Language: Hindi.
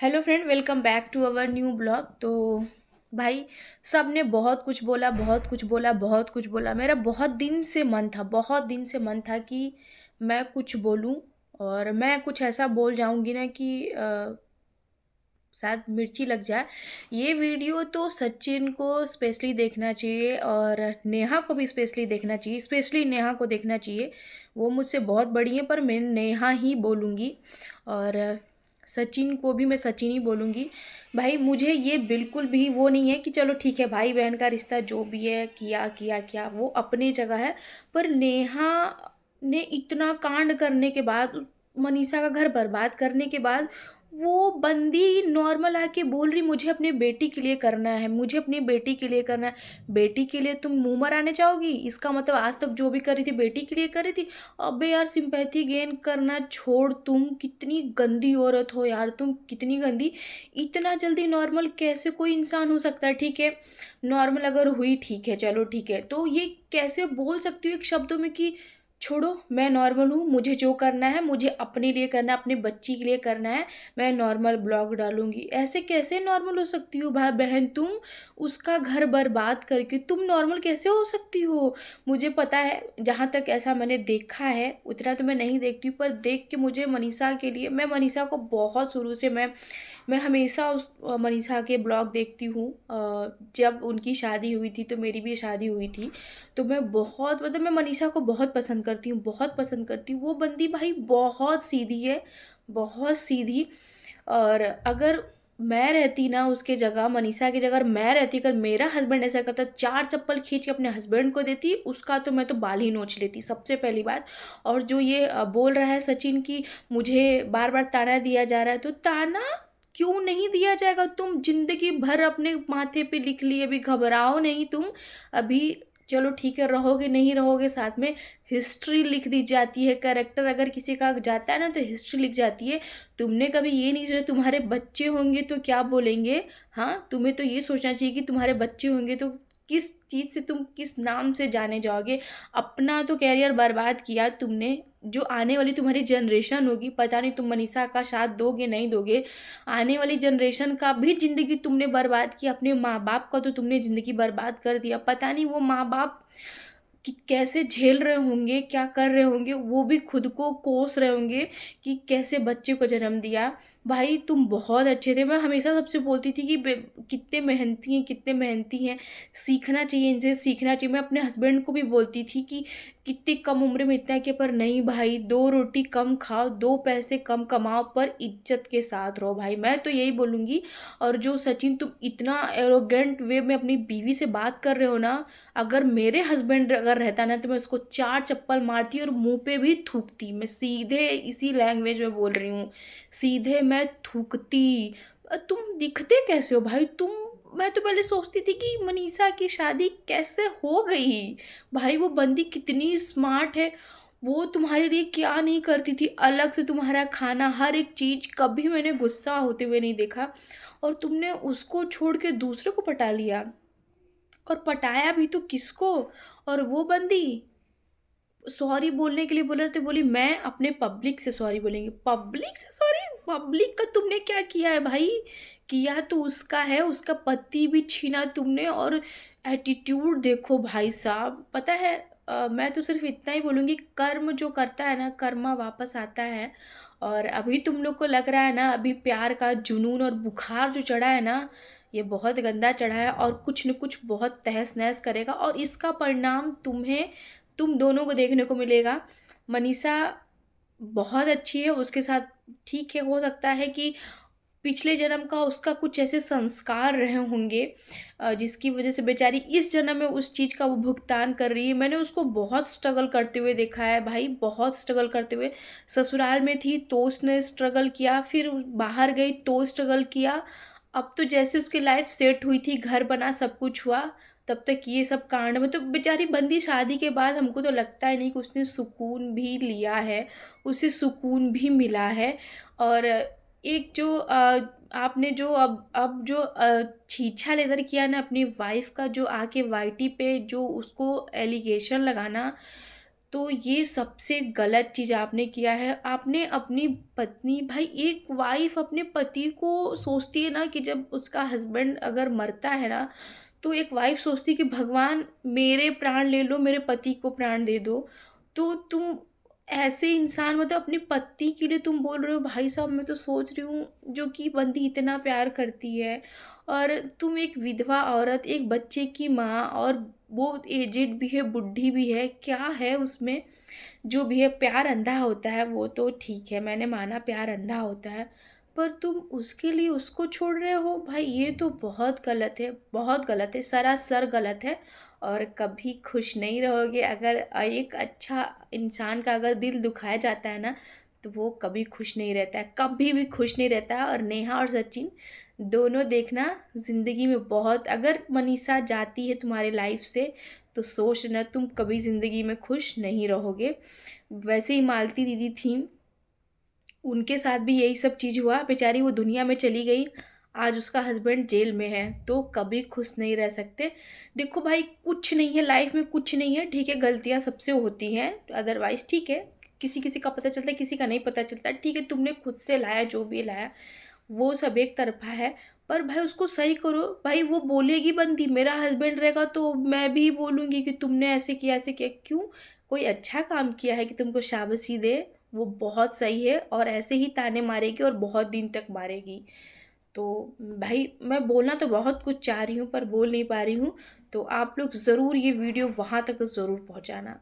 Hello friend, welcome back to our new blog. तो भाई, सब ने बहुत कुछ बोला, बहुत कुछ बोला, बहुत कुछ बोला। मेरा बहुत दिन से मन था कि मैं कुछ बोलूं। और मैं कुछ ऐसा बोल जाऊंगी ना कि शायद मिर्ची लग जाए। ये वीडियो तो सचिन को स्पेशली देखना चाहिए और नेहा को भी स्पेशली देखना चाहिए, स्पेशली नेहा को देखना चाहिए। वो मुझसे बहुत बड़ी हैं पर मैं नेहा ही बोलूँगी। और सचिन को भी मैं सचिन ही बोलूँगी। भाई, मुझे ये बिल्कुल भी वो नहीं है कि चलो ठीक है, भाई बहन का रिश्ता जो भी है, किया किया क्या, वो अपनी जगह है। पर नेहा ने इतना कांड करने के बाद, मनीषा का घर बर्बाद करने के बाद, वो बंदी नॉर्मल आके बोल रही मुझे अपनी बेटी के लिए करना है, मुझे अपनी बेटी के लिए करना है। बेटी के लिए तुम मुंह मराने जाओगी? इसका मतलब आज तक जो भी कर रही थी बेटी के लिए कर रही थी। अबे यार, सिंपैथी गेन करना छोड़, तुम कितनी गंदी औरत हो यार, तुम कितनी गंदी। इतना जल्दी नॉर्मल कैसे कोई इंसान हो सकता है? ठीक है, नॉर्मल अगर हुई, ठीक है, चलो ठीक है, तो ये कैसे बोल सकती हूँ एक शब्दों में कि छोड़ो, मैं नॉर्मल हूँ, मुझे जो करना है मुझे अपने लिए करना है, अपनी बच्ची के लिए करना है, मैं नॉर्मल ब्लॉग डालूंगी। ऐसे कैसे नॉर्मल हो सकती हो भाई बहन तुम? उसका घर बर्बाद करके तुम नॉर्मल कैसे हो सकती हो? मुझे पता है, जहाँ तक ऐसा मैंने देखा है उतना तो मैं नहीं देखती हूँ, पर देख के मुझे मनीषा के लिए, मैं मनीषा को बहुत शुरू से मैं हमेशा उस मनीषा के ब्लॉग देखती हूँ। जब उनकी शादी हुई थी तो मेरी भी शादी हुई थी। तो मैं बहुत, मतलब मैं मनीषा को बहुत पसंद करती हूँ, बहुत पसंद करती हूँ। वो बंदी भाई बहुत सीधी है, बहुत सीधी। और अगर मैं रहती ना उसके जगह, मनीषा की जगह अगर मैं रहती, अगर मेरा हस्बैंड ऐसा करता, चार चप्पल खींच के अपने हस्बैंड को देती उसका, तो मैं तो बाल ही नोच लेती, सबसे पहली बात। और जो ये बोल रहा है सचिन की मुझे बार बार ताना दिया जा रहा है, तो ताना क्यों नहीं दिया जाएगा? तुम जिंदगी भर अपने माथे पे लिख लिए, अभी घबराओ नहीं तुम। अभी चलो ठीक है, रहोगे नहीं रहोगे साथ में, हिस्ट्री लिख दी जाती है। कैरेक्टर अगर किसी का जाता है ना तो हिस्ट्री लिख जाती है। तुमने कभी ये नहीं सोचा तुम्हारे बच्चे होंगे तो क्या बोलेंगे? हाँ, तुम्हें तो ये सोचना चाहिए कि तुम्हारे बच्चे होंगे तो किस चीज़ से, तुम किस नाम से जाने जाओगे। अपना तो कैरियर बर्बाद किया तुमने। जो आने वाली तुम्हारी जनरेशन होगी, पता नहीं तुम मनीषा का साथ दोगे नहीं दोगे। आने वाली जनरेशन का भी ज़िंदगी तुमने बर्बाद की, अपने माँ बाप का तो तुमने ज़िंदगी बर्बाद कर दिया। पता नहीं वो माँ बाप कि कैसे झेल रहे होंगे, क्या कर रहे होंगे, वो भी खुद को कोस रहे होंगे कि कैसे बच्चे को जन्म दिया। भाई तुम बहुत अच्छे थे, मैं हमेशा सबसे बोलती थी कि कितने मेहनती हैं, कितने मेहनती हैं, सीखना चाहिए इनसे, सीखना चाहिए। मैं अपने हस्बैंड को भी बोलती थी कि कितनी कम उम्र में इतना किया, पर नहीं भाई, दो रोटी कम खाओ, दो पैसे कम कमाओ, पर इज्जत के साथ रहो भाई, मैं तो यही बोलूँगी। और जो सचिन, तुम इतना एरोगेंट वे में अपनी बीवी से बात कर रहे हो ना, अगर मेरे हस्बैंड अगर रहता ना तो मैं उसको चार चप्पल मारती और मुंह पे भी थूकती। मैं सीधे इसी लैंग्वेज में बोल रही हूँ, सीधे मैं थूकती। तुम दिखते कैसे हो भाई तुम? मैं तो पहले सोचती थी कि मनीषा की शादी कैसे हो गई। भाई वो बंदी कितनी स्मार्ट है, वो तुम्हारे लिए क्या नहीं करती थी, अलग से तुम्हारा खाना, हर एक चीज़, कभी मैंने गुस्सा होते हुए नहीं देखा। और तुमने उसको छोड़ के दूसरे को पटा लिया, और पटाया भी तो किसको? और वो बंदी सॉरी बोलने के लिए बोल रहे थे, बोली मैं अपने पब्लिक से सॉरी बोलेंगी। पब्लिक से सॉरी? पब्लिक का तुमने क्या किया है भाई? किया तो उसका है, उसका पति भी छीना तुमने। और एटीट्यूड देखो भाई साहब, पता है, मैं तो सिर्फ इतना ही बोलूँगी, कर्म जो करता है ना, कर्मा वापस आता है। और अभी तुम लोग को लग रहा है ना, अभी प्यार का जुनून और बुखार जो चढ़ा है ना, ये बहुत गंदा चढ़ा है और कुछ न कुछ बहुत तहस नहस करेगा, और इसका परिणाम तुम्हें, तुम दोनों को देखने को मिलेगा। मनीषा बहुत अच्छी है, उसके साथ ठीक है, हो सकता है कि पिछले जन्म का उसका कुछ ऐसे संस्कार रहे होंगे जिसकी वजह से बेचारी इस जन्म में उस चीज़ का वो भुगतान कर रही है। मैंने उसको बहुत स्ट्रगल करते हुए देखा है भाई, बहुत स्ट्रगल करते हुए। ससुराल में थी तो उसने स्ट्रगल किया, फिर बाहर गई तो स्ट्रगल किया। अब तो जैसे उसकी लाइफ सेट हुई थी, घर बना, सब कुछ हुआ, तब तक ये सब कांड में तो बेचारी बंदी शादी के बाद हमको तो लगता ही नहीं कि उसने सुकून भी लिया है, उसे सुकून भी मिला है। और एक जो आपने जो अब जो छीछा लेदर किया ना अपनी वाइफ का, जो आके वाईटी पे जो उसको एलिगेशन लगाना, तो ये सबसे गलत चीज़ आपने किया है। आपने अपनी पत्नी भाई एक वाइफ़ अपने पति को सोचती है ना कि जब उसका हस्बैंड अगर मरता है ना, तो एक वाइफ़ सोचती है कि भगवान मेरे प्राण ले लो, मेरे पति को प्राण दे दो। तो तुम ऐसे इंसान मतलब अपने पति के लिए तुम बोल रहे हो भाई साहब मैं तो सोच रही हूँ जो कि बंदी इतना प्यार करती है और तुम एक विधवा औरत, एक बच्चे की माँ और वो एजेड भी है, बुढ़ी भी है, क्या है उसमें? जो भी है प्यार अंधा होता है वो तो ठीक है, मैंने माना प्यार अंधा होता है, पर तुम उसके लिए उसको छोड़ रहे हो भाई ये तो बहुत गलत है, बहुत गलत है, सरासर गलत है और कभी खुश नहीं रहोगे अगर एक अच्छा इंसान का अगर दिल दुखाया जाता है ना, तो वो कभी खुश नहीं रहता है, कभी भी खुश नहीं रहता है और नेहा और सचिन दोनों देखना ज़िंदगी में बहुत अगर मनीषा जाती है तुम्हारी लाइफ से, तो सोच लेना तुम कभी ज़िंदगी में खुश नहीं रहोगे। वैसे ही मालती दीदी थीं, उनके साथ भी यही सब चीज़ हुआ, बेचारी वो दुनिया में चली गई, आज उसका हस्बैंड जेल में है, तो कभी खुश नहीं रह सकते। देखो भाई कुछ नहीं है लाइफ में कुछ नहीं है, ठीक है गलतियाँ सबसे होती हैं, अदरवाइज़ ठीक है, किसी-किसी का पता चलता है, किसी का नहीं पता चलता, ठीक है तुमने खुद से लाया जो भी लाया, वो सब एक तरफ़ा है, पर भाई उसको सही करो, भाई वो बोलेगी बंदी मेरा हस्बैंड रहेगा तो मैं भी बोलूँगी कि तुमने ऐसे किया, क्यों? कोई अच्छा काम किया है कि तुमको शाबाशी दे, वो बहुत सही है और ऐसे ही ताने मारेगी और बहुत दिन तक मारेगी। तो भाई मैं बोलना तो बहुत कुछ चाह रही हूँ पर बोल नहीं पा रही हूँ, तो आप लोग ज़रूर ये वीडियो वहाँ तक ज़रूर पहुँचाना।